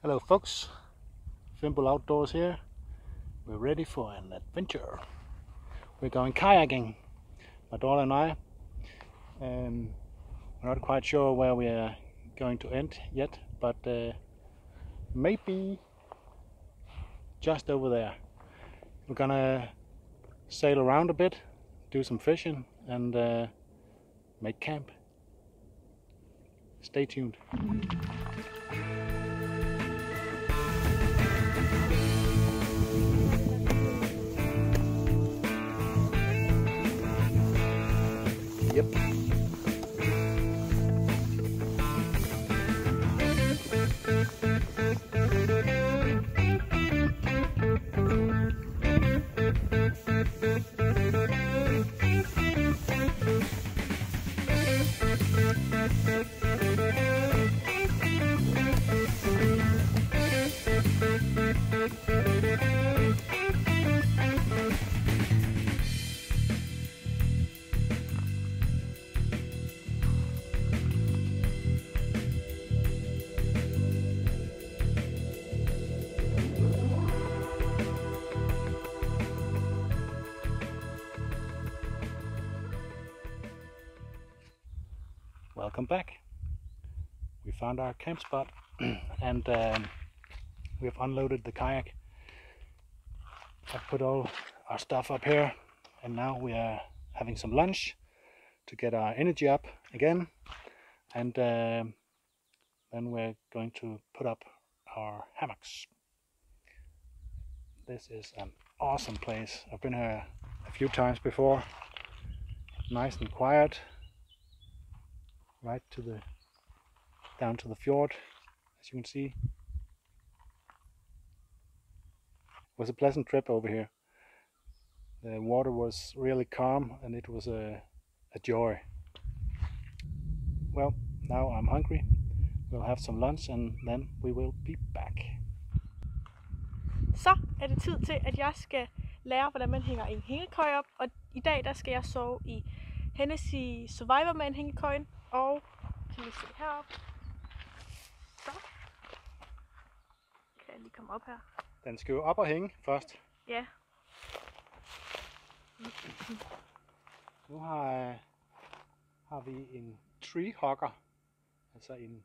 Hello folks, Fimble Outdoors here. We're ready for an adventure. We're going kayaking, my daughter and I. We're not quite sure where we are going to end yet, but maybe just over there. We're gonna sail around a bit, do some fishing and make camp. Stay tuned. Yep. Welcome back. We found our camp spot and we've unloaded the kayak. I've put all our stuff up here and now we are having some lunch to get our energy up again, and then we're going to put up our hammocks. This is an awesome place. I've been here a few times before. Nice and quiet. Right to the down to the fjord, as you can see. It was a pleasant trip over here. The water was really calm and it was a joy. Well, now I'm hungry. We'll have some lunch and then we will be back. Så er det tid til, at jeg skal lære, hvordan man hænger en hængekøje op. Og i dag der skal jeg sove i Hennessy Survivorman hængekøjen. Og kan vi se heroppe. Så kan jeg lige komme op her. Den skal jo op og hænge først. Ja. Nu har vi en tree hugger, altså en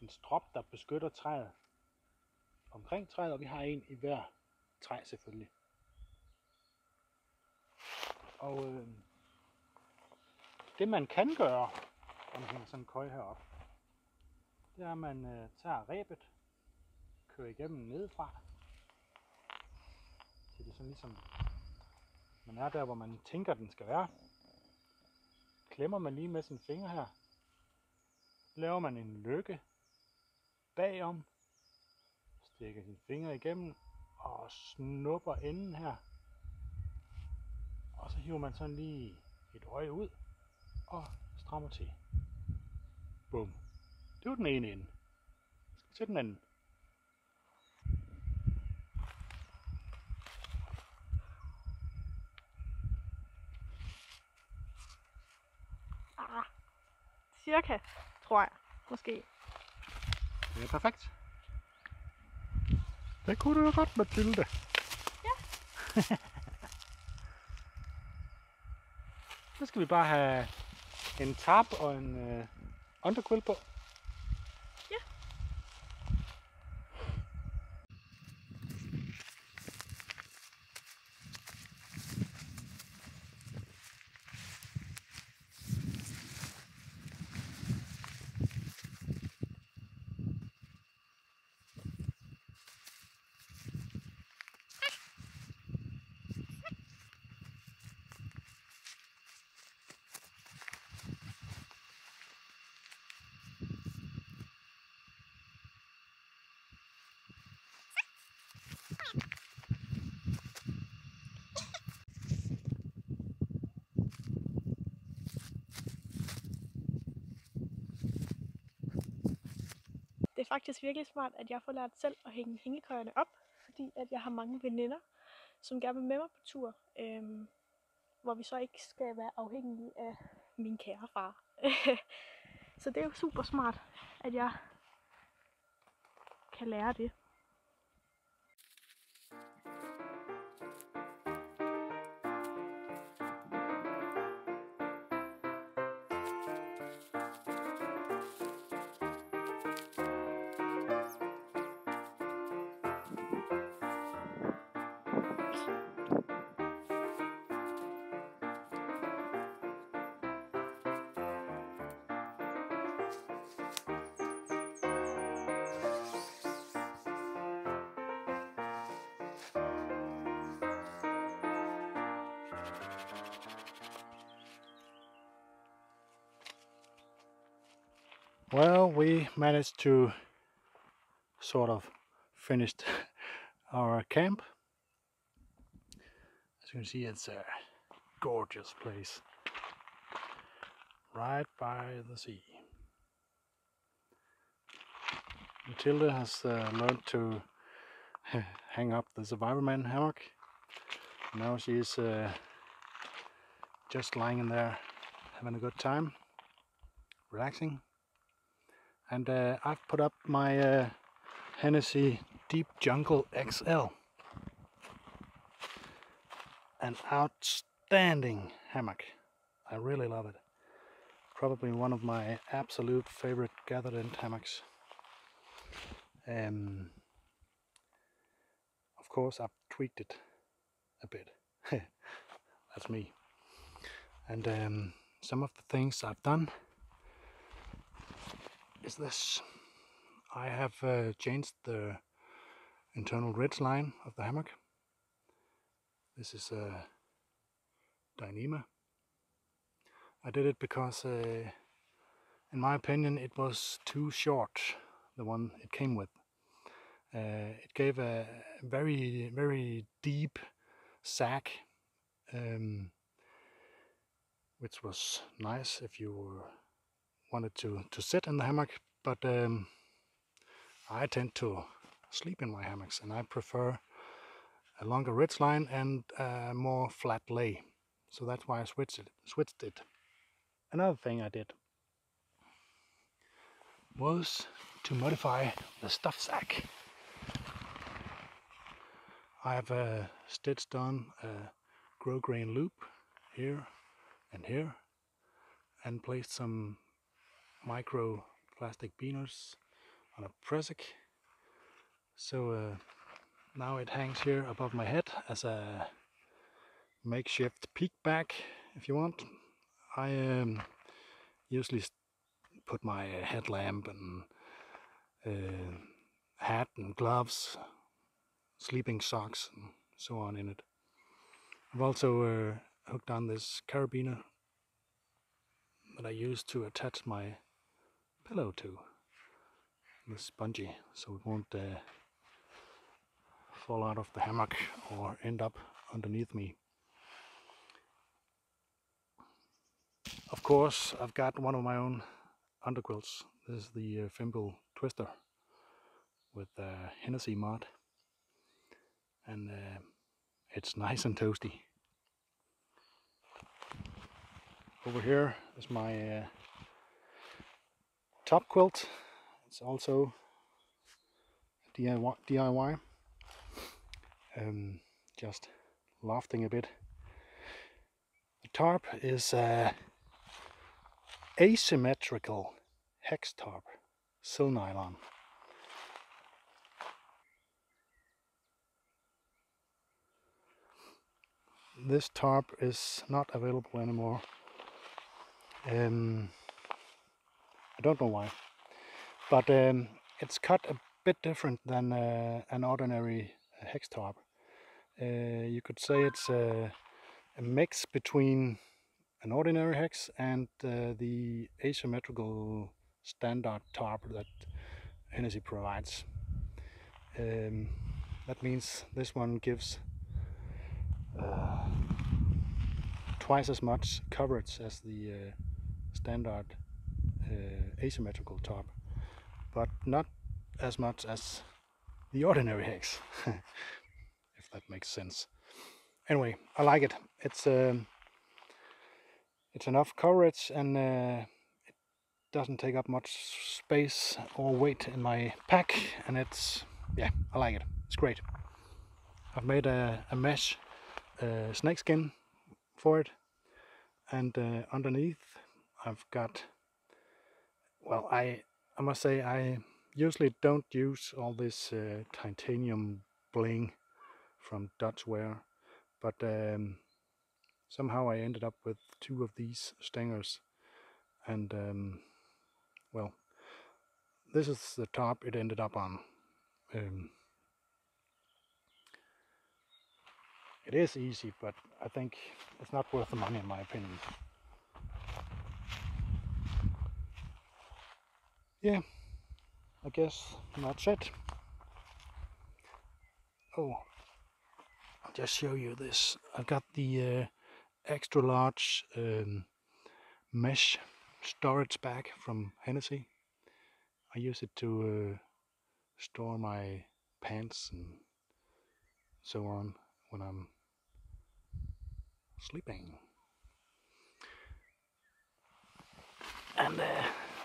strop, der beskytter træet omkring træet, og vi har en i hver træ selvfølgelig. Og det man kan gøre, når man hænger sådan en køje herop, det er at man tager rebet, kører igennem nedefra, så det er sådan ligesom man er der, hvor man tænker den skal være. Klemmer man lige med sine fingre her, laver man en lykke bagom, stikker sine fingre igennem og snupper enden her, og så hiver man sådan lige et øje ud og strammer til. Bum. Det var den ene ende. Skal til den anden. Cirka, tror jeg. Måske. Det er perfekt. Det kunne du jo godt, Mathilde. Ja. Så skal vi bare have en tarp og en underquill på. Ja. Det er faktisk virkelig smart, at jeg får lært selv at hænge hængekøjerne op, fordi at jeg har mange veninder, som gerne vil med mig på tur, hvor vi så ikke skal være afhængige af min kære far. Så det er jo super smart, at jeg kan lære det. Well, we managed to sort of finish our camp. As you can see, it's a gorgeous place right by the sea. Mathilde has learned to hang up the Survivorman hammock. Now she's just lying in there having a good time, relaxing. And I've put up my Hennessy Deep Jungle XL. An outstanding hammock. I really love it. Probably one of my absolute favorite gathered end hammocks. Of course, I've tweaked it a bit. That's me. And some of the things I've done is this. I have changed the internal ridge line of the hammock. This is a Dyneema. I did it because, in my opinion, it was too short, the one it came with. It gave a very, very deep sack, which was nice if you wanted to sit in the hammock, but I tend to sleep in my hammocks, and I prefer a longer ridge line and a more flat lay. So that's why I switched it. Another thing I did was to modify the stuff sack. I've stitched on a grosgrain loop here and here, and placed some micro plastic beaners on a pressic. So now it hangs here above my head as a makeshift peak bag, if you want. I usually put my headlamp and hat and gloves, sleeping socks and so on in it. I've also hooked on this carabiner that I use to attach my pillow to. This spongy, so it won't fall out of the hammock or end up underneath me. Of course, I've got one of my own underquilts. This is the Fimble Twister with Hennessy mod, and it's nice and toasty. Over here is my top quilt. It's also DIY. Just lofting a bit. The tarp is asymmetrical hex tarp, sil nylon. This tarp is not available anymore. I don't know why, but it's cut a bit different than an ordinary hex tarp. You could say it's a mix between an ordinary hex and the asymmetrical standard tarp that Hennessy provides. That means this one gives twice as much coverage as the standard asymmetrical tarp, but not as much as the ordinary hex, if that makes sense. Anyway, I like it. It's enough coverage, and it doesn't take up much space or weight in my pack, and it's, yeah, I like it. It's great. I've made a mesh snakeskin for it, and underneath I've got, well, I must say I usually don't use all this titanium bling from Dutch wear, but somehow I ended up with 2 of these stingers, and well, this is the top it ended up on. It is easy, but I think it's not worth the money in my opinion. Yeah, I guess that's it. Oh, I'll just show you this. I got the extra large mesh storage bag from Hennessy. I use it to store my pants and so on when I'm sleeping. And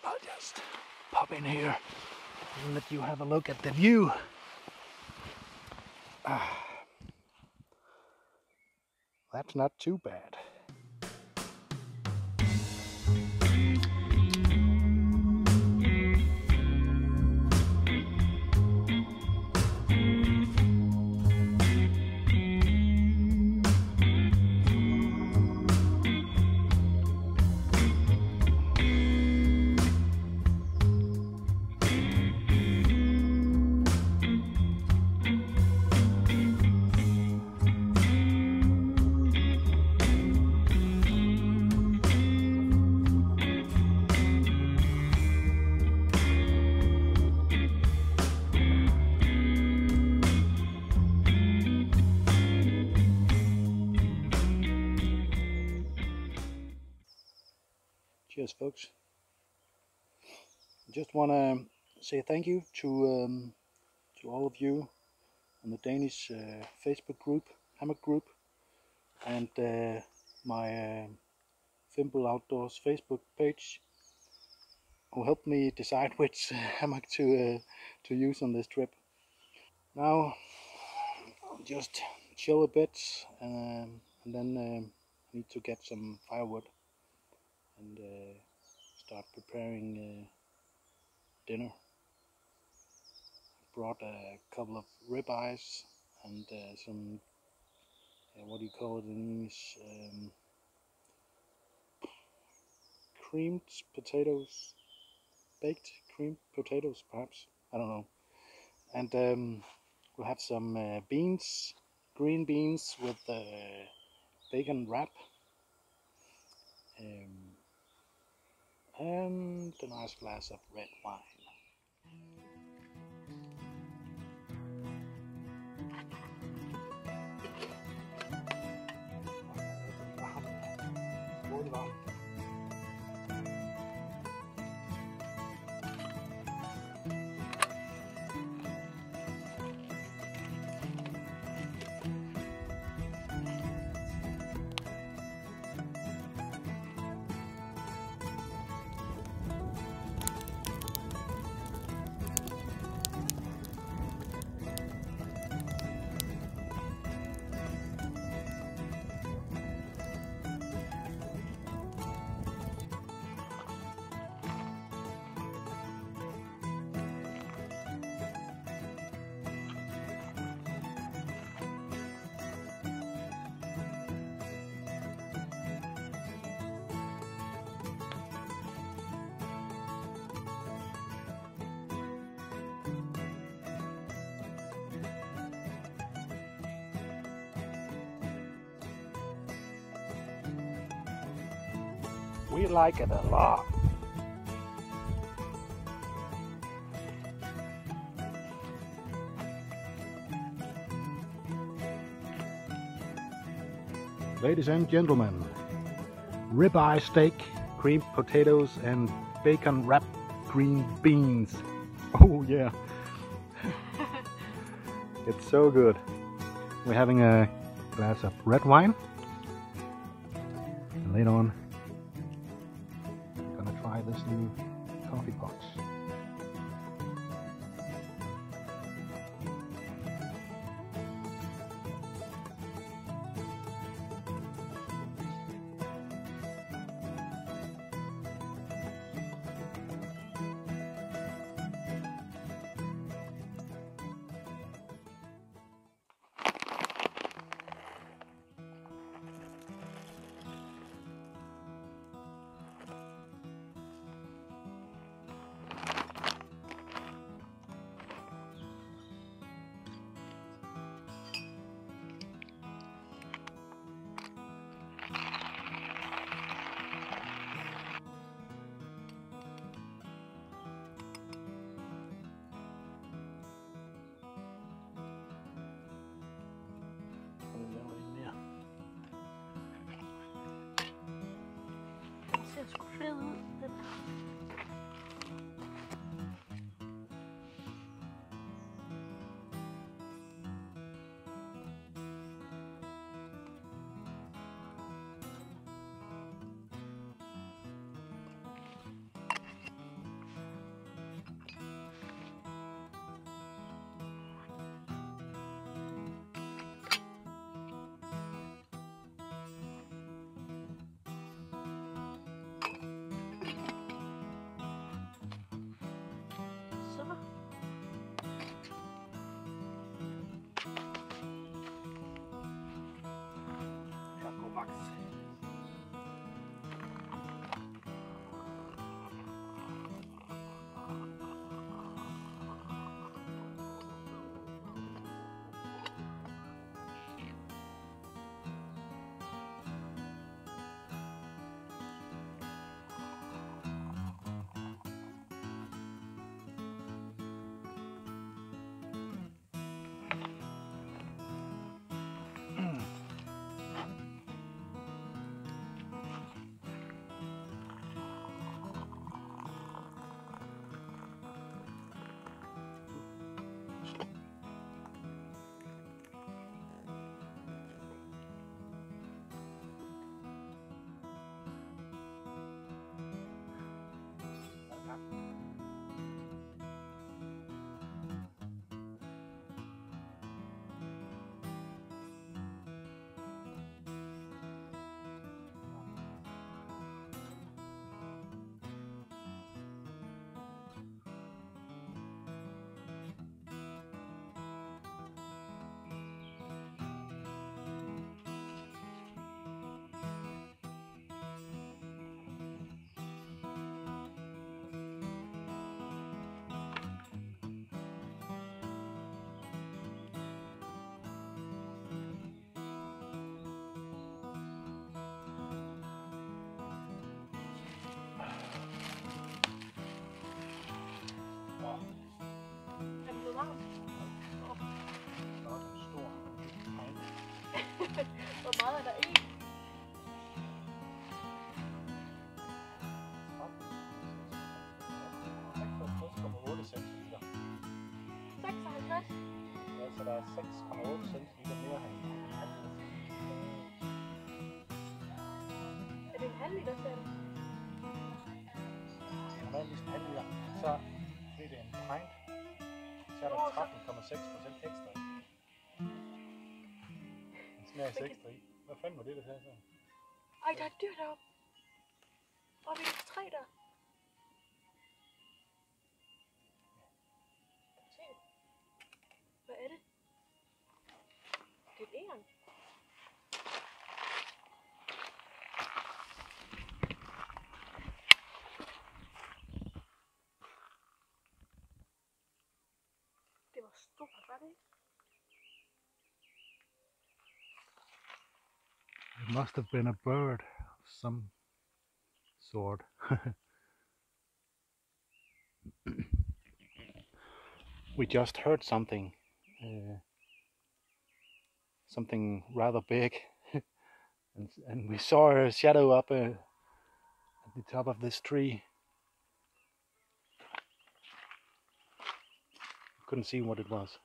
I'll just pop in here and let you have a look at the view. That's not too bad. Cheers, folks. I just want to say thank you to all of you on the Danish Facebook group, Hammock group, and my Fimble Outdoors Facebook page, who helped me decide which hammock to use on this trip. Now I'll just chill a bit, and then need to get some firewood and start preparing dinner. Brought a couple of ribeyes and some, what do you call it in English, creamed potatoes, baked creamed potatoes perhaps, I don't know. And we'll have some beans, green beans with bacon wrap, and a nice glass of red wine. We like it a lot. Ladies and gentlemen, ribeye steak, creamed potatoes and bacon wrapped green beans. Oh yeah. It's so good. We're having a glass of red wine. And later on, I'm gonna try this new fed ud, den her. Hvor meget er der i? 56,8 centiliter. 56? Ja, så der er 6,8 centiliter mere herinde. Er det en halv liter selv? Det er normalvis en halv liter. Så bliver det en pint. Så er der 13,6% ekstra. Den smager ekstra i. Hvad fanden var det, der sagde så? Ej, der er et dyr deroppe. Oppe i et træ der. Se. Hvad er det? Det er et egern. Det var stort, var det ikke? It must have been a bird of some sort. We just heard something rather big, and we saw a shadow up at the top of this tree. Couldn't see what it was.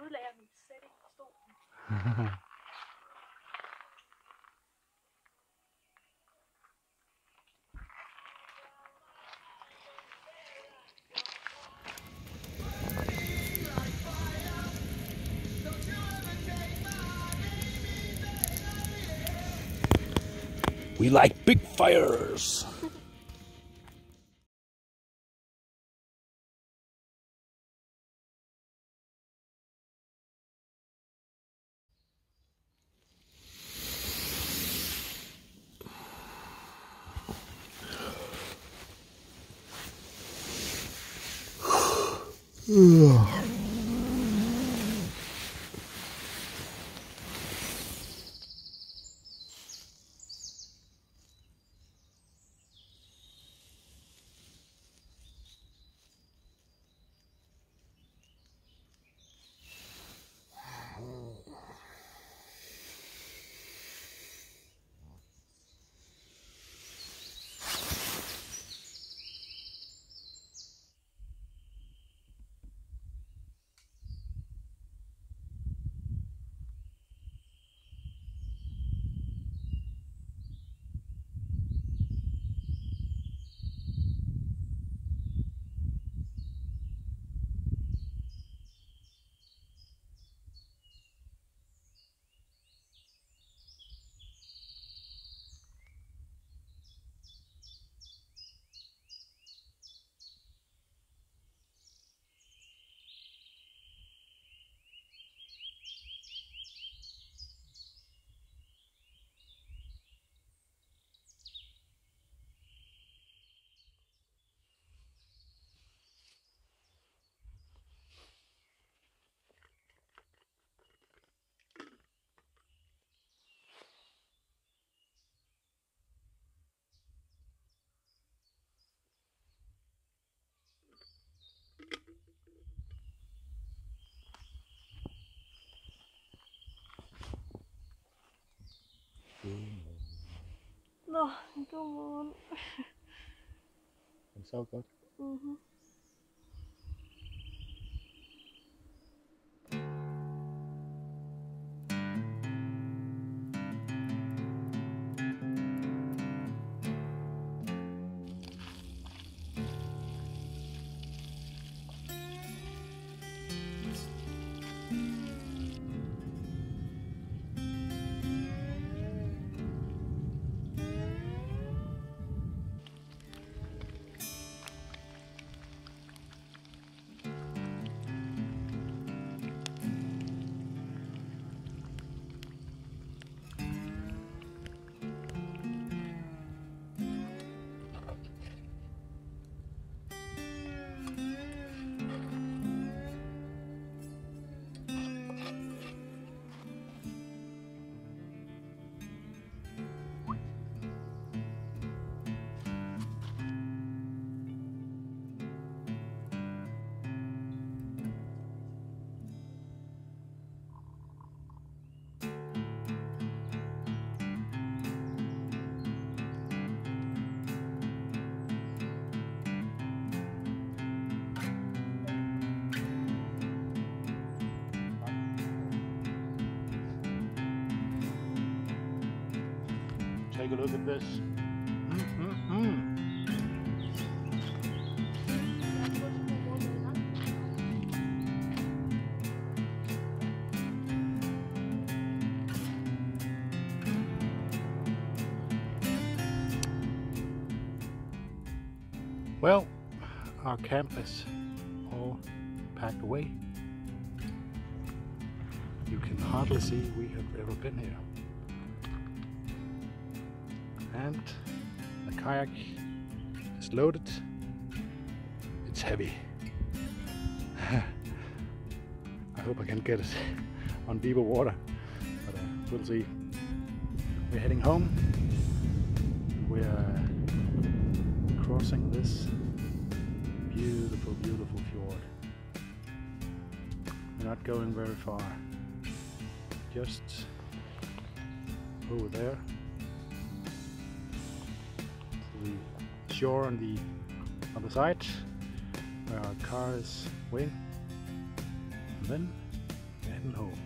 Udlærer min sætning på stolen. We like big fires. Nå, godmorgen. Den så godt. Mhm. Take a look at this. Well, our camp is all packed away. You can hardly see we have ever been here. And the kayak is loaded. It's heavy. I hope I can get it on deeper water, but we'll see. We're heading home. We're crossing this beautiful, beautiful fjord. We're not going very far, just over there. The shore on the other side where our car is waiting, and then we're heading home.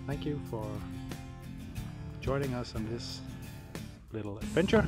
Thank you for joining us on this little adventure.